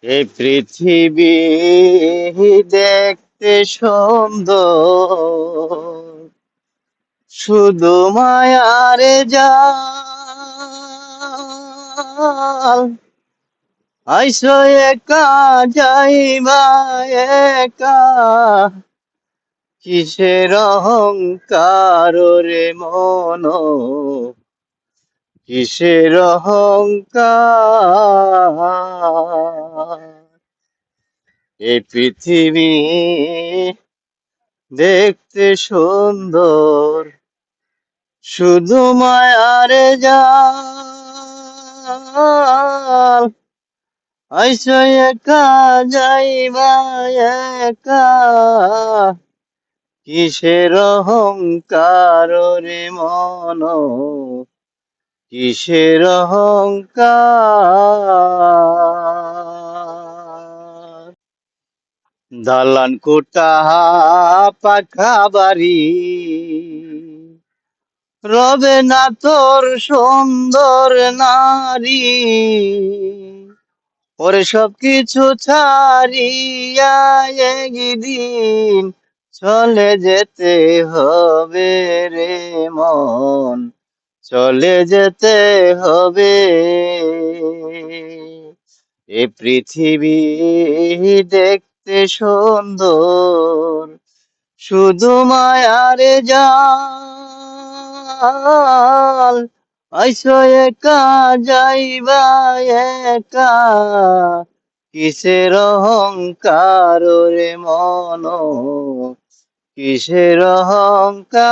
এই পৃথিবী দেখতে সুন্দর, শুধু মায়ার জাল। আইসো একা যাইবা একা, কিসের অহংকার রে মন, কিসের অহংকার। এই পৃথিবী দেখতে সুন্দর, শুধু মায়ার জাল। আইসো একা যাইবা একা, কিসের অহংকার রে মন, কিসের অহংকার। দালান কোঠা পাকা বাড়ি, রবে না তোর সুন্দর নারী। ওরে সবকিছু ছাড়িয়া একদিন চলে যেতে হবে রে মন, চলে যেতে হবে। এ পৃথিবী দেখতে সুন্দর, শুধু মায়ার জাল। আইসো একা যাইবা একা, কিসের অহংকার রে মন, কিসের অহংকার।